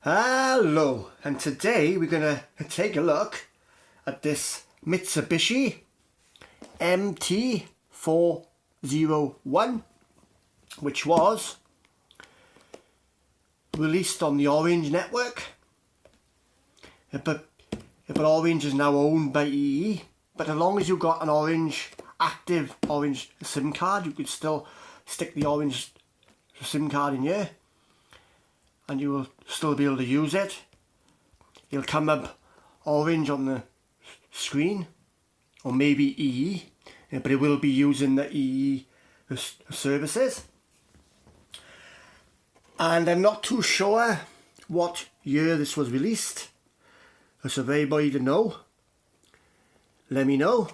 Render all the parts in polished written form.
Hello, and today we're going to take a look at this MITSUBISHI MT401, which was released on the Orange network, but Orange is now owned by EE. But as long as you've got an active Orange SIM card, you could still stick the Orange SIM card in here and you will still be able to use it. It'll come up Orange on the screen, or maybe EE, but it will be using the EE services. And I'm not too sure what year this was released. So if anybody to know, let me know,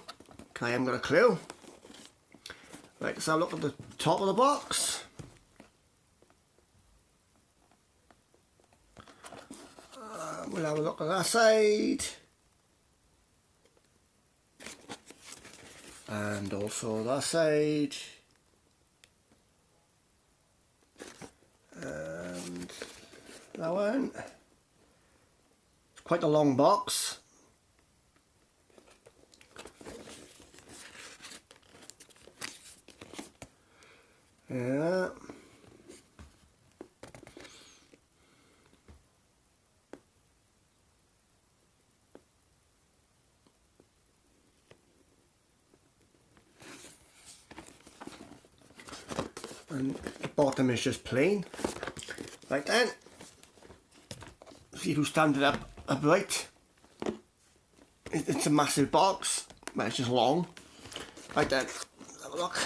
because I haven't got a clue. Right, let's have a look at the top of the box. We'll have a look at that side. And also that side. And that one. It's quite a long box. Yeah. And the bottom is just plain. Right then, see if you stand it up upright. It's a massive box, but it's just long. Right then, have a look.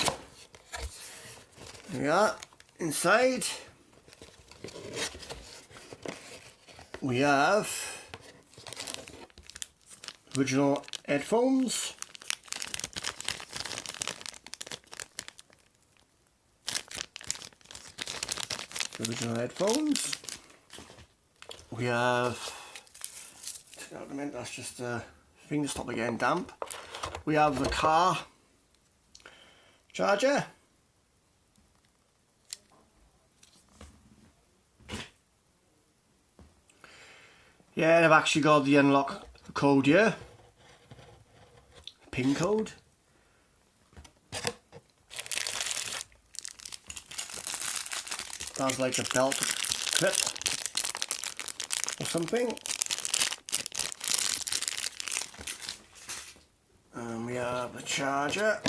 There we are. Inside, we have original headphones. Original headphones. We have, that's just a thing to stop it getting damp. We have the car charger. Yeah, they've actually got the unlock code here. PIN code. Sounds like a belt clip or something. And we have the charger.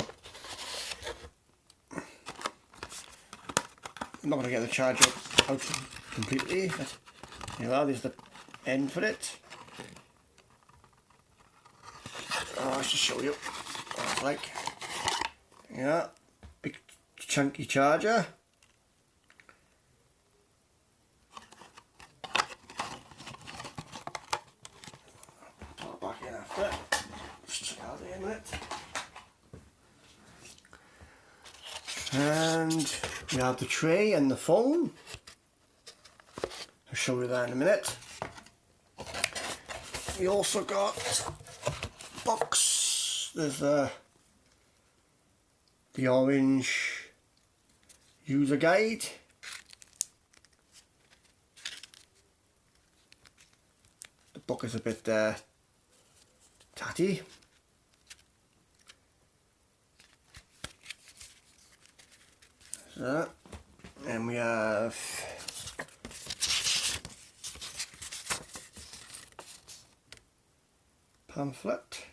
I'm not going to get the charger out completely, but here we are, there's the end for it. Oh, I should show you what it's like. Yeah, big chunky charger. And we have the tray and the phone. I'll show you that in a minute. We also got a box. There's the Orange user guide. The book is a bit tatty. And we have pamphlet.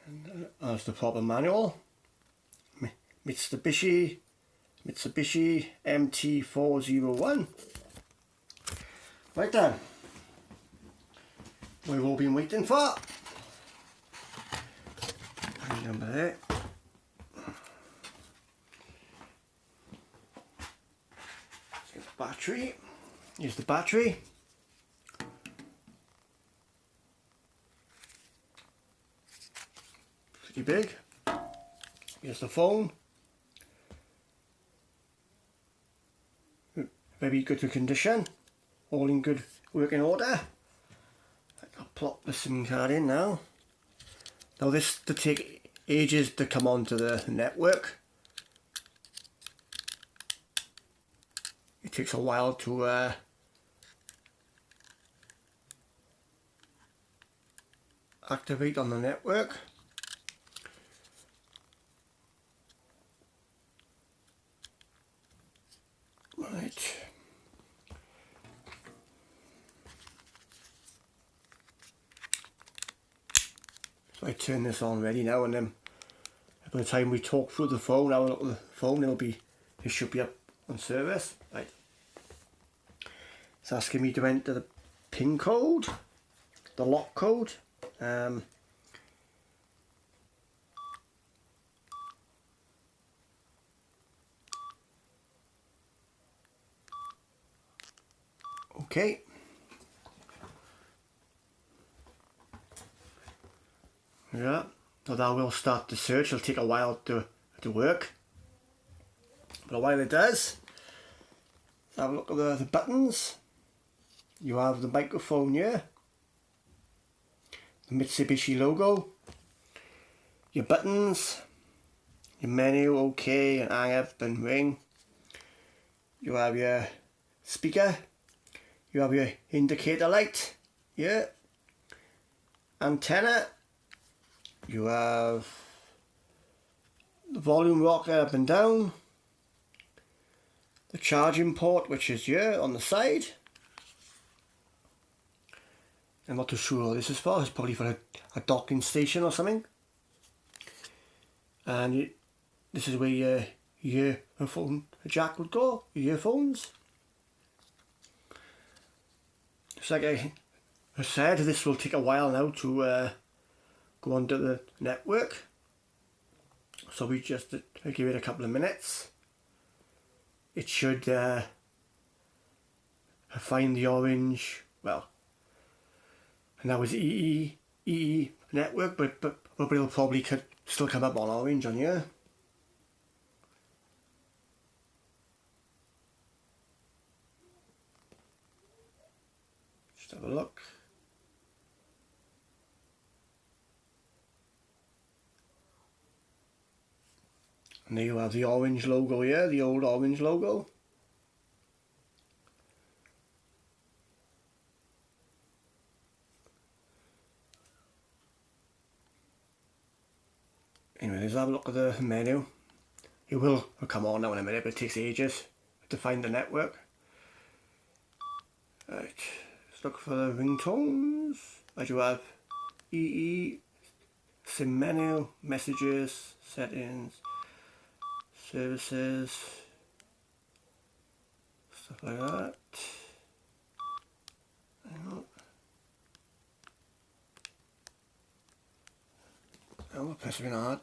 And that's the proper manual. MITSUBISHI MT401. Right then, we've all been waiting for. Number there. Here's the battery. Here's the battery. pretty big. Here's the phone. Very good condition. All in good working order. I'll plop the SIM card in now. Now this to take ages to come onto the network. It takes a while to activate on the network. Right. So I turn this on ready now, and then by the time we talk through the phone, I'll look at the phone, it should be up on service. Right. It's asking me to enter the PIN code, the lock code. Okay. Yeah, so that will start the search. It'll take a while to work, but while it does, have a look at the buttons. You have the microphone here, the Mitsubishi logo, your buttons, your menu, OK, and hang up and ring. You have your speaker, you have your indicator light, yeah, antenna. You have the volume rocker up and down, the charging port, which is here on the side. I'm not too sure what this is for. It's probably for a docking station or something. And this is where your earphone jack would go, your earphones. It's like I said, this will take a while now to go onto the network, so we just give it a couple of minutes. It should find the orange, well, and that was EE network, but it'll probably still come up on orange on here. Just have a look. And there you have the orange logo here, the old orange logo. Anyway, let's have a look at the menu. It will come on now in a minute, but it takes ages to find the network. Right, let's look for the ringtones. I do have EE, SIM menu, messages, settings, services, stuff like that. Oh, pressing hard.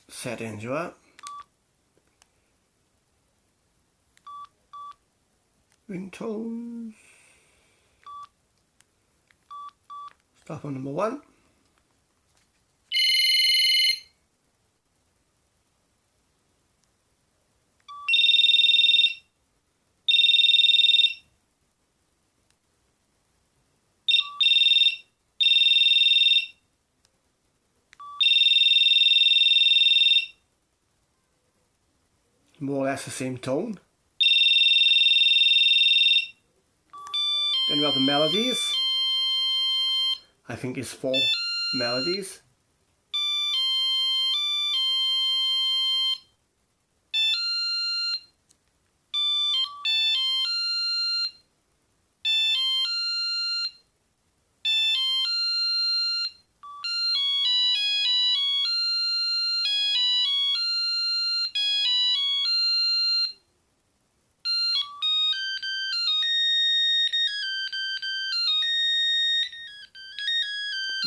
Settings, right? Ringtones. Start on number 1. More or less the same tone. Then we have the melodies. I think it's 4 melodies.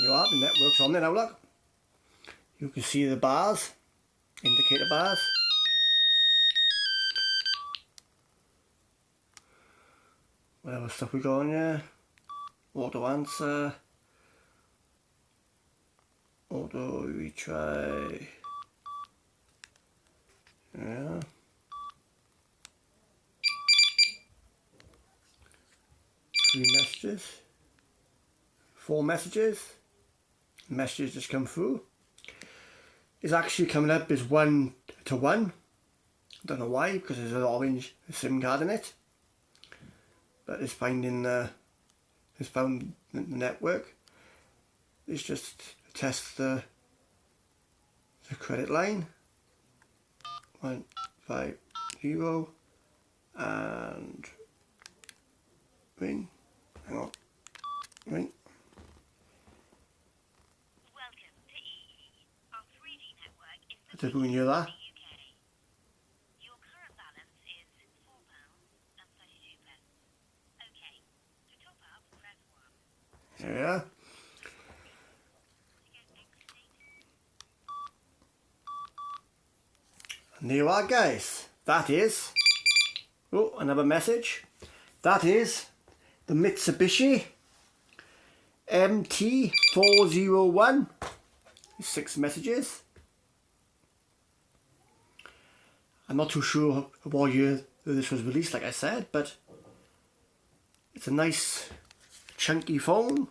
You are, the network's on there now, look. You can see the bars, indicator bars. Whatever stuff we got on here. auto answer, auto retry, yeah. 3 messages, 4 messages, messages just come through. It's actually coming up as 1 to 1. Don't know why, because there's an orange SIM card in it. But it's finding it's found the network. It's just test the credit line. 150 and ring. Hang on. Ring. Welcome to EE. Our 3G network is I don't know if you can hear that. UK. Your current balance is £4.32. Okay. To top up, press 1. There we are. And there you are, guys. That is, oh, another message. That is the Mitsubishi MT401. 6 messages. I'm not too sure what year this was released, like I said, but it's a nice chunky phone,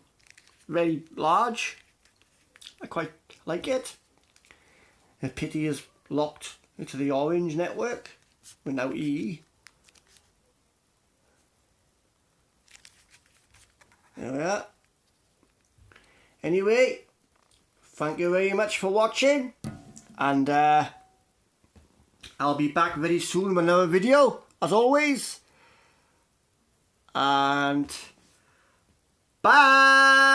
very large. I quite like it. The pity is locked into the Orange network. We're now EE. There we are. Anyway, thank you very much for watching, and I'll be back very soon with another video, as always. And bye!